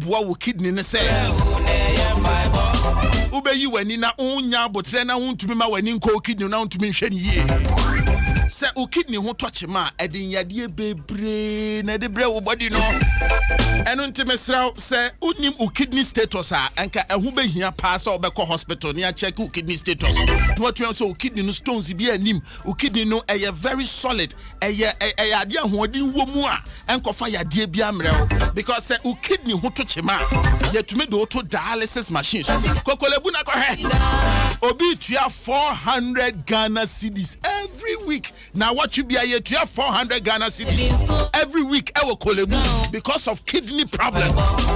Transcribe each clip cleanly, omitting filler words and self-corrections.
bua wo kidney ne say ubeyi wani na unya botre na untumi ma wani nko kidney na untumi nhwe ne yie se o kidney ho touch ma edin yade bebre na de bre wo body no enu ntime sraw se unim o kidney status a anka ehu behia pa se obekọ hospital ne a check o kidney status no to so o kidney no stones bi anim o kidney no eye very solid eye ade ahodin wo mu a enkofa yade bi amrew because se o kidney ho touch ma yetumi do to dialysis machines kokolebu na ko he obi tua 400 Ghana cedis every week. Now what you be a 400 Ghana cedis every week I will call because of kidney problem.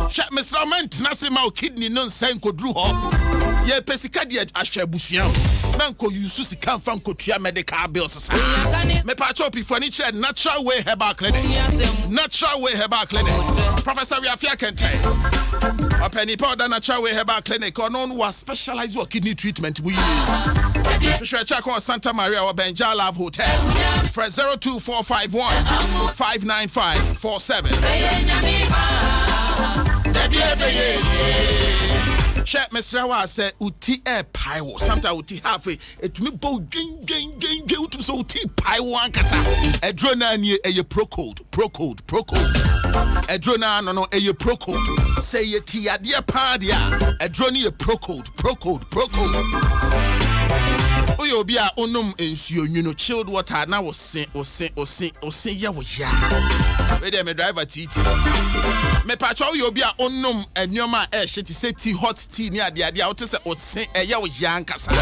Check Mr. Rament Nasima kidney non sign ko drew up. Ye pesika di ashabusian. Man ko yusu sika fan ko tua medical bills. Me pa chop furniture natural way herbal clinic. Natural way herbal clinic. Professor Riafia Kente. A penny powder natural way herbal clinic or non was specialized for kidney treatment. We check on Santa Maria or Benja Love Hotel for 02451 59547. Check Mr. Wa say uti e paiwo sometimes uti halfway it me bo ding so uti paiwo ankasa edrona ni eye pro code edrona no eye pro code say ye ti ade pa dia edrona ye pro code Oyo bi a onum ensuo nwuno chilled water na wo sen ye wo ya we dey me driver titi me pa cho oyo bi a onum enwoma e hye say tea hot tea ni ade a wo te say o sen ye wo ya nkasa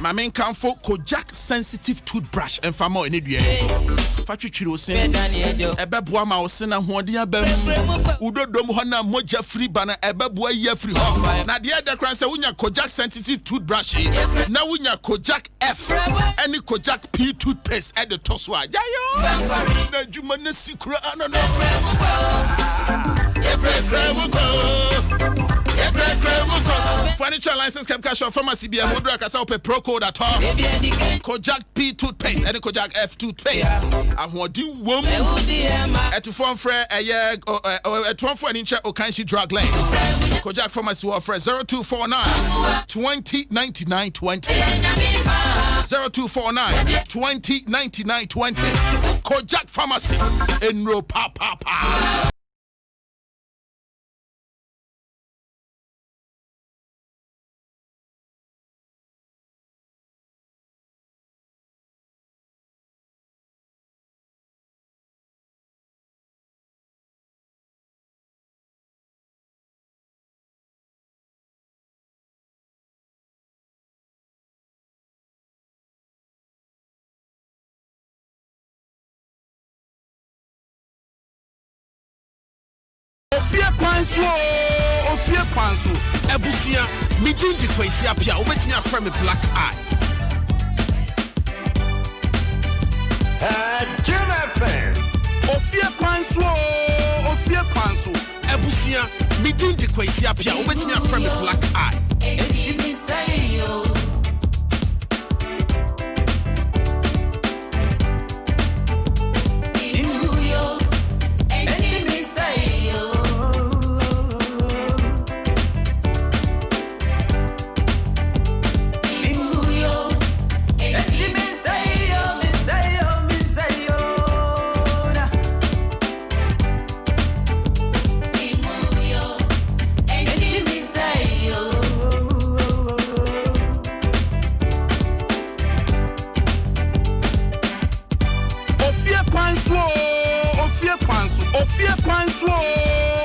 Mamen Kamfo Kojak sensitive toothbrush and famo any due. Fatri o sen ebeboa ma o sen na hoden abam udodom ho na moja free bana ebeboa ye free ho na de de kran say wunya Kojak sensitive toothbrush na wunya Kojak F any Kojak P toothpaste at the toswa yayo na juma na sikura anono Furniture license kept cash on pharmacy be a modra kasa ope pro code at all. Kojak P toothpaste and Kojak F toothpaste. I want do wom at form for a year at 1 for an inch or can she drug lane. Kojak pharmacy offer 0249 20 99 20 0249 20 99 20 Kojak pharmacy in Ro Papa. Ofie Kwanso ebusia mi jinji kwesi apia obetimi afra me black eye Ofie Kwanso ebusia mi jinji kwesi apia obetimi afra me black eye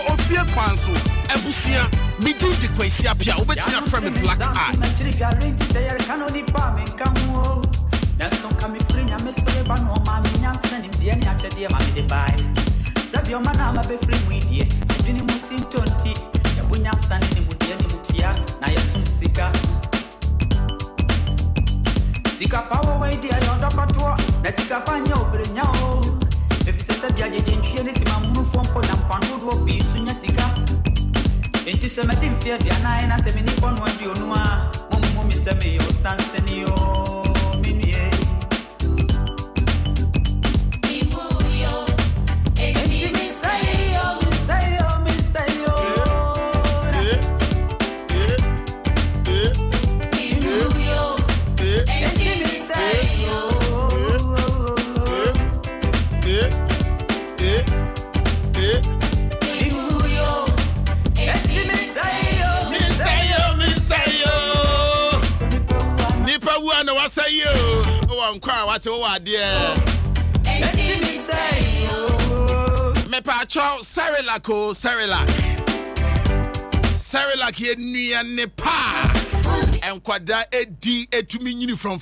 Ofie Kwanso ebusia mi jinji kwesi apia obetimi afra me black eye Sika power way dia yondokotwo na sika panya obrenya o efise se bia jejentwie ne timamunu fompo na mpano do bi sunya sika enti se medim fie dia na na se meni pono andi onu a mommo mi se me yo sanseni yo minie imuyo enti mi say yo say you. Oh, I'm crying. What's over there? Me pacho Cerelac. Cerelac ye nuya ne pa. And kwada edi etumi nyini from.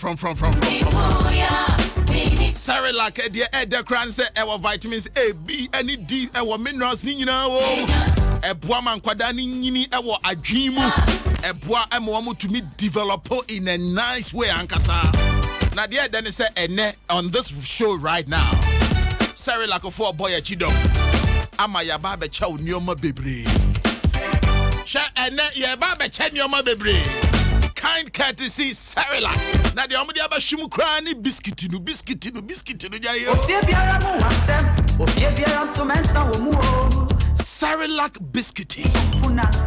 Cerelac e de kran se e vitamins A, B, and D e minerals ni nyina wo. E boa man kwada ni nyini e adwimu. E boa e mo to me develop in a nice way ankasa. Na there then say ene on this show right now. Cerelac for boy Adom. Ama ya ba be cha unioma bebre. Sha ene ya ba be cha unioma bebre. Kind courtesy Cerelac. Na de omudi aba shimu kra ni biscuit no jayo. Ofie biara mo wasem, ofie biara so mensa wo mu o. Cerelac biscuit.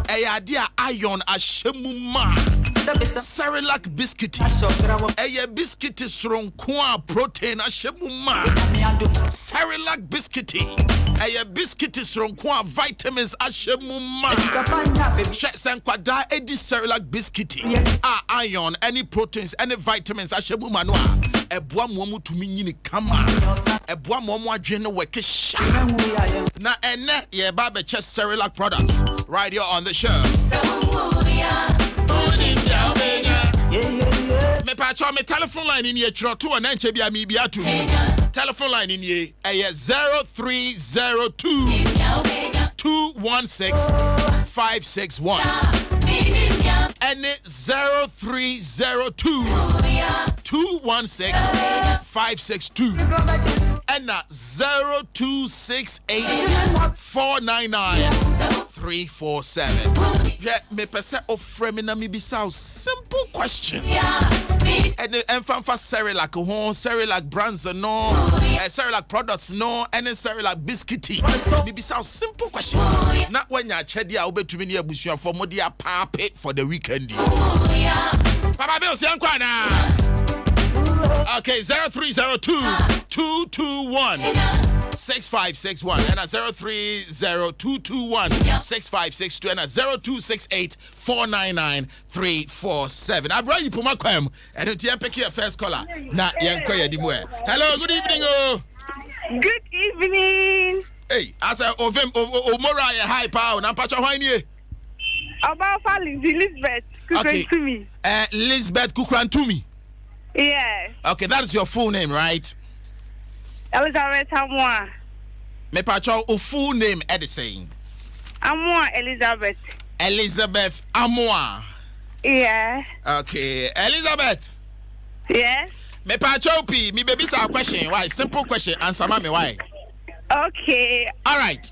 Eya dia iron ashemu ma. Cerelac biscuit. Eya biscuit sronko a protein ashemu ma. Cerelac biscuit. Eya biscuit sronko a vitamins ashemu ma. Senkwada edi Cerelac biscuit. Iron, any proteins, any vitamins ashemu manwa. Ebwa momu tumi nyini kama. Ebwa momu adwene weke sha. Na ene ye ba be chest Cerelac products right here on the show. Me pacho me telephone line in ye chro 2 and enche bia mi bia tu. Telephone line in ye 0302 216 561. And 0302 216 562. And 0268 499 347. Yeah, me pese ofre me na me bisa simple questions. And for Cerelac Cerelac brands no, Cerelac products no, and Cerelac biscuity. Me bisa simple questions. Not when ya chedi a obetumi ne abusuan for modia pape for the weekend. Papa Bill Siankwana. Okay, 0302 221 6561 and 030221 6562 and 0268 499 347. I brought you Puma Kwem and it's your first caller. Na yankoya dimwe. Hello, good evening. Good evening. Hey, as I Omora high power na pacha hwanye. About Elizabeth Kukrantumi. Okay. Elizabeth Kukrantumi. Yes. Okay, that is your full name, right? Elizabeth Amwa. Me pacho o full name Edison. Amwa Elizabeth. Elizabeth Amwa. Yeah. Okay, Elizabeth. Yes. Me pacho pi, me baby sa question. Why? Simple question. Answer me why. Okay. All right.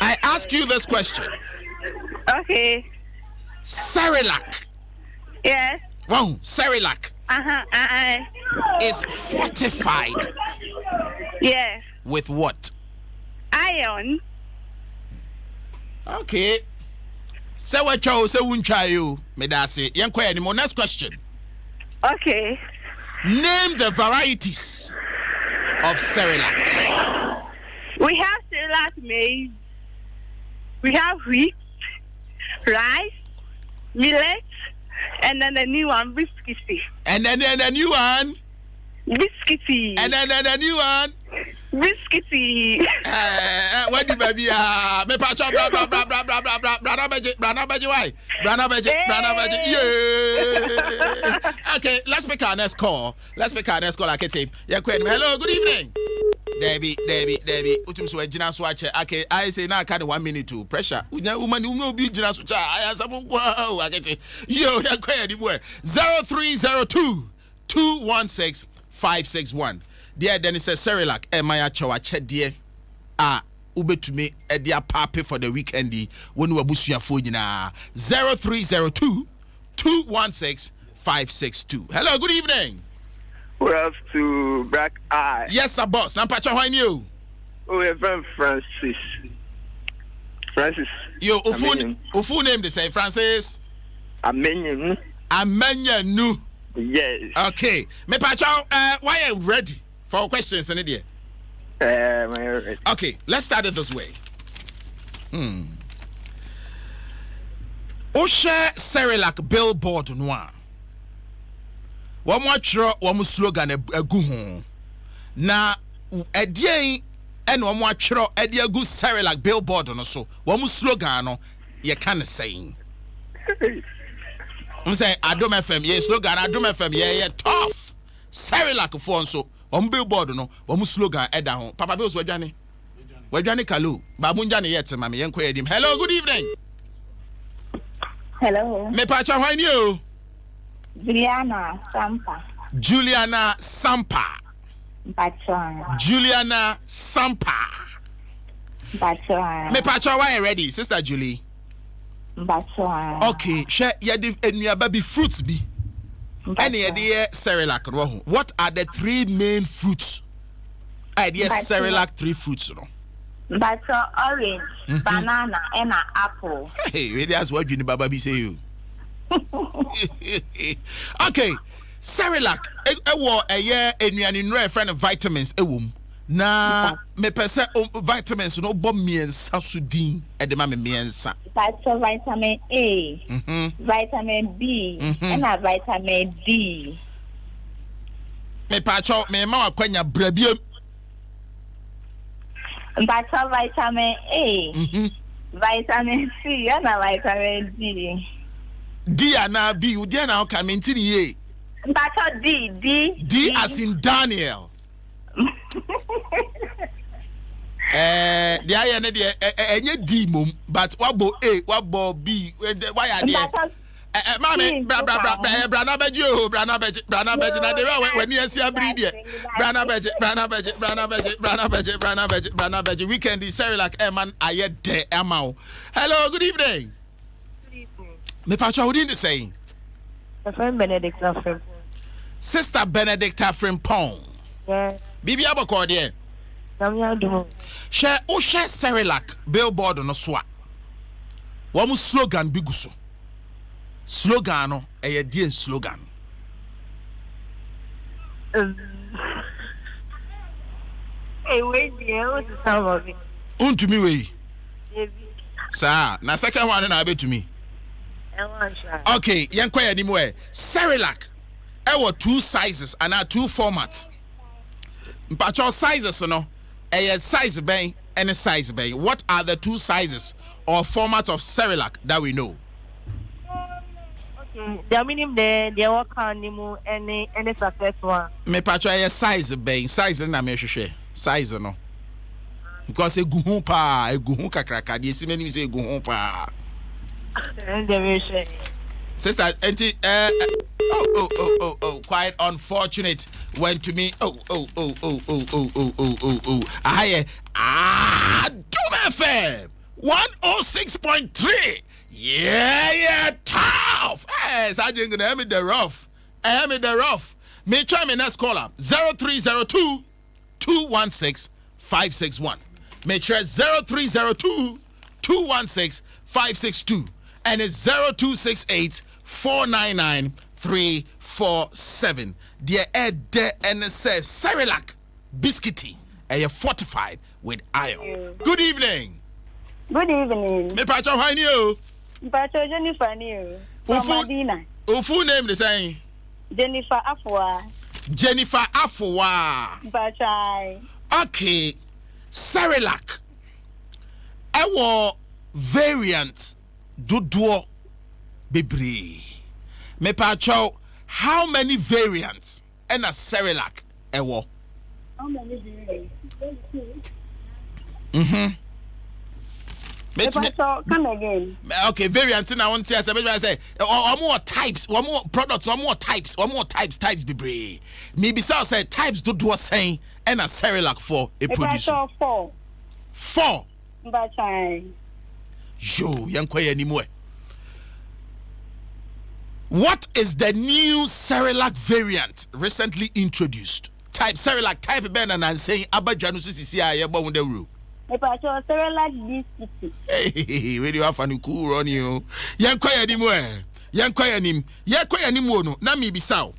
I ask you this question. Okay. Cerelac. Yes. Wow, Cerelac. Is fortified. Yes. With what? Iron. Okay. Say what you say wuncha you. Me da say. Yanko anymore. Next question. Okay. Name the varieties of Cerelac. We have Cerelac maize. We have wheat, rice, millet, and then the new one, biscuity. And then the new one? Biscuity. And then the new one? Biscuity. What do baby? Me pacho blah blah blah blah blah blah blah. Brana beji why? Brana beji. Yeah. Okay, let's make our next call. Like it's hello, good evening. Debbie. Utum so ejina so ache. Okay, I say now kind of 1 minute to pressure. Woman who be ejina so cha. I answer wow. Akete. Yo, ya kwa anymore. 0302 216 561. Dear Dennis says Cerelac Maya Chawache dear ubetumi edia pape for the weekend when we abusu phone na 0302 216 562. Hello, good evening. We have to Black Eye. Yes, sir, boss. Now, Pacha, how are you? Oh, we're from Francis. Yo, full name they say Francis. Amenya Nu. Yes. Okay. Me Pacha, why are you ready for questions in it? Okay, let's start it this way. Osha Cerelac billboard noir. Wɔn atwerɛ wɔn slogan egu ho. Na ɛdeɛn ɛna wɔn atwerɛ ɛde egu Cerelac billboard no so. Wɔn slogan no yɛ ka ne sɛn. Say Adom FM, yeah, slogan Adom FM, yeah, tough. Cerelac for nso, on billboard no, one slogan ɛda ho. Papa Bills wejani kalu. Babunjani yet, mami yenko edim. Hello, good evening. Hello. Me pacha why you? Juliana Sampa. Juliana Sampa. Juliana Sampa. Me pacha why ready, Sister Julie? Okay, share yadi enuaba bi fruits bi. Any idea Cerelac no ho. What are the three main fruits? Idea Cerelac three fruits no. Orange, banana, and an apple. Hey, that's what you baba bi say you. Okay, Cerelac ewo eye enuane no friend of vitamins ewom. Na me pese vitamins no bom miensa so din e de ma me miensa. Vitamin A, vitamin B, and a vitamin D. Me pacho me ma wakwanya brabiem. Vitamin A, vitamin C, and a vitamin D. D and B, you dare now come into ye. D as in Daniel. The I any D mum, but what bo A, what bo B, why are they? Mammy, Brana Bejo, when you see a breed, Brana Bejo, weekend is Cerelac Eman, I yet de Amau. Hello, good evening. Me Pacha, what did you say? My friend Benedict Frimpong. Sister Benedicta Frimpong. Yeah. Bibi Abakordie. Share Cerelac billboard on a swat. One slogan biguso. Slogan no a dear slogan. Hey, wait, dear, what's the sound of it? To me, way. Sir, na second one and I bet to me. Okay, young quay anymore. Cerelac. There were two sizes and two formats. But your sizes, no, a size bang and a size bang. What are the two sizes or formats of Cerelac that we know? Okay, the minimum the work on any success one. Me patcho a size bang, size na me hwehwe. Size no. Because a guhu kakraka. The see many say guhu pa. Sister, auntie, quite unfortunate. Went to me. Adom FM 106.3. Yeah, tough. Yes, I didn't gonna me the rough. Me try me next caller 0302 216 561. Me try 0302 216 562. And it's 0268 499 347. Dear Ed and it says Cerelac biscuity and you're fortified with iron. Good evening. Good evening. Me pacho how you? Pacho Jennifer new. Who full name the same? Jennifer Afua. Pacho. Okay. Cerelac. Our variant Dodo Bibri. Me pacho, how many variants and a Cerelac ewo? How many variants? Come again. Okay, variants and I want to say or more types, one more products, one more types Bibri. Maybe so say types Dodo saying and a Cerelac for a producer. Four. Yo, young quay anymore. What is the new Cerelac variant recently introduced? Type Cerelac, type Ben and saying Abajanu CCI about the rule. Cerelac biscuit. Hey, where you have a cool on you? Young quay anymore. No, Nami Bissau.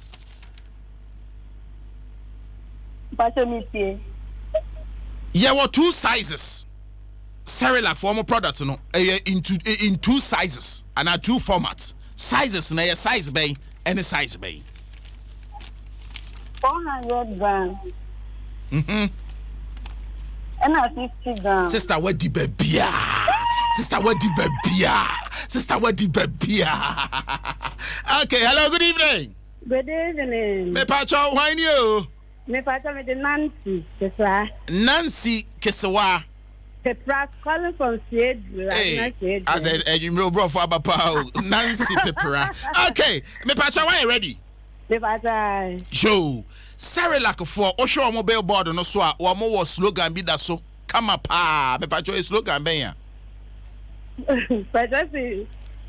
There were two sizes. Cerelac formal products no in two sizes and two formats. Sizes na size bay and a size bay. 400 grams. Mhm. And 50 grams. Sister, what the baby? Sister, what the baby? Sister, what the baby? Okay, hello, good evening. Good evening. Me pacho, why you? Me pacha me the Nancy. Keswa. Nancy Kesewa. Pepra calling from Siedu. Hey, as a you know, bro, for Abapa, Nancy Pepera. Okay, me pacho, why you ready? Me pacha. Yo, Cerelac for Osho mobile board no so a mo was slogan bi da so. Come up, me pacho is slogan ben ya. Pacha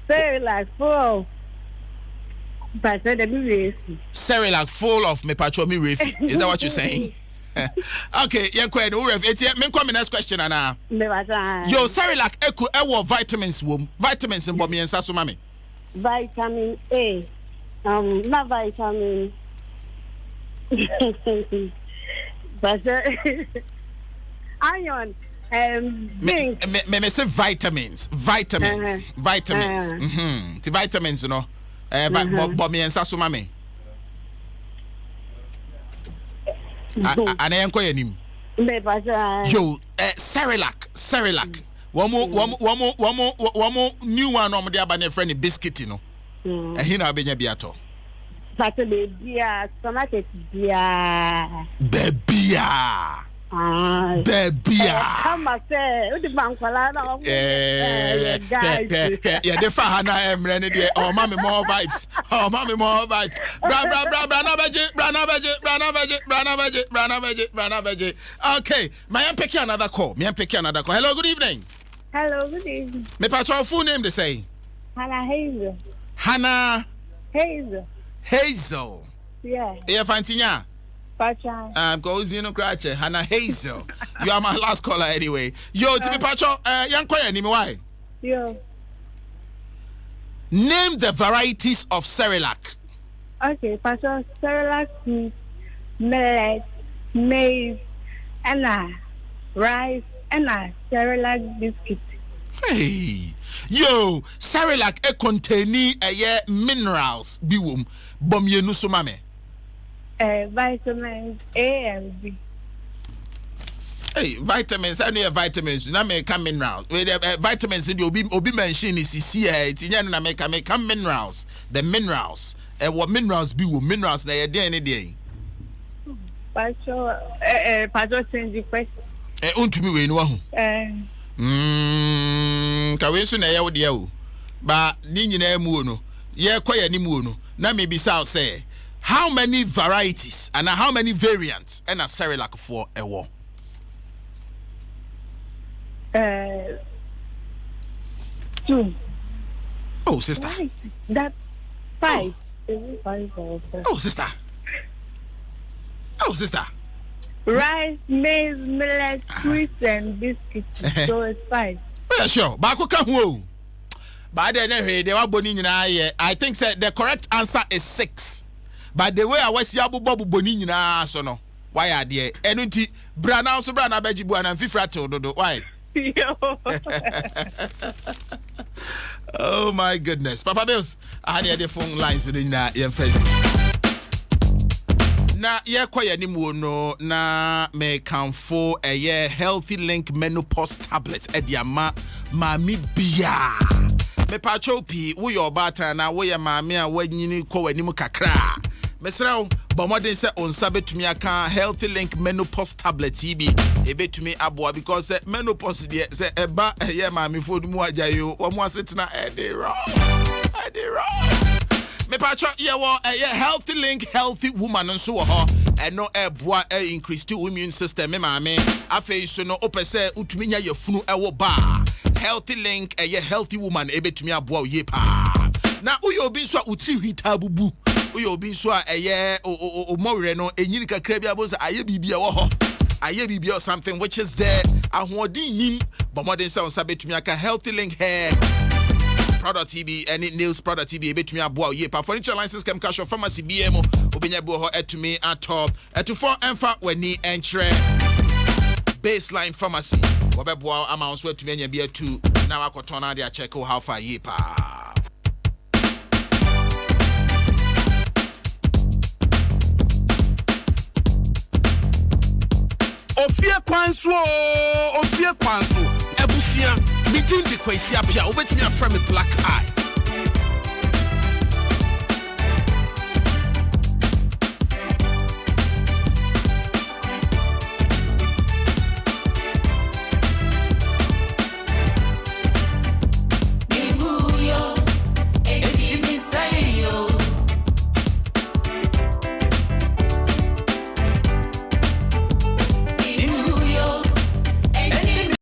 say like full. Pacha the be Cerelac full of me pacho me refi. Is that what you're saying? Okay, yeah, quite no ref. It's me come next question ana. Me pacha. Yo, Cerelac ewo vitamins wom. Vitamins in bomi ensa so mami. Vitamin A. Not vitamin. But iron. Zinc. Me say vitamins. Vitamins. Vitamins. The vitamins, you know. Bomi ensa so mami. Ana yanko yanim. Me pacha. Yo, Cerelac. One more new one on the abane friend biscuit, you know. And he na benya biato. Pacha baby, supermarket bia. Bebia. Come on, say, what the bank for that? Yeah, the Fahana Emrene, oh, mommy, more vibes. Oh, mommy, more vibes. Brana Veggie. Okay, my am picking another call. Hello, good evening. Hello, good evening. Me patrol full name they say. Hannah Hazel. Yeah. Yeah, Fantinya. Pacha. Because you know, Cratcher, Hannah Hazel. You are my last caller anyway. Yo, to be patrol, young choir, name why? Yo. Name the varieties of Cerelac. Okay, Pacha, Cerelac is millet, maize, and rice, and Cerelac biscuit. Hey, yo, Cerelac contain minerals. Biwum, bom ye nusu mame. Vitamins A and B. Hey, vitamins. I need vitamins. Na make minerals. Vitamins in the obi mention is here. It's in na make minerals. The minerals. What minerals biwum? Minerals na ye dey any day. Pacha change the question. Untumi we no ahu. Ka we so na ye wo de o. Ba ni nyina mu no. Ye kwaya ni mu no. Na me bi say say how many varieties and how many variants and a Cerelac for a war? Two. Oh, sister. That's 5. Oh, sister. Oh, sister. Rice, maize, millet, sweets, and biscuits. So it's 5. Yeah, sure. Bako come home. But then they were born in I think the correct answer is 6. But the way I was yabu bobu boni nyina so no. Why are there? Enunti brana so brana beji bu ana fifra to dodo. Why? Oh my goodness. Papa Bills, I had the phone lines in your face. Na ye kwaya ni mu no na me kanfo healthy link menopause tablet ediama mami bia. Me pacho pi wo your bata na wo ye mami a wanyini ko wanimu kakra. Mesrao bomodin se onsa betumi aka healthy link menopause tablet ibi ebetumi aboa because menopause de se eba ye mami fo mu ajayo wo mu asetena ede wrong me pacho ye wo healthy link healthy woman nso wo ho eno eboa increase the immune system me mami afei so no opese utumi nya yafunu ewo ba healthy link healthy woman ebetumi aboa ye pa na uyo obi so utri hita bubu uyo obi so o mowre no enyini kakra bia bo say aye bibia wo ho aye bibia or something which is there ahodi yin bomodin say on sabetumi aka healthy link hair product TB any nails product TB betumi aboa ye pa furniture license kem cash of pharmacy BMO obenya bo ho etumi atop etufo emfa wani entre baseline pharmacy wobeboa amount so etumi anya bia 2 na wakotona dia check how far ye pa. Ofie Kwanso, Ofie Kwanso. Ebusia, me din de Kwesi Apia, obetimi afra me black eye.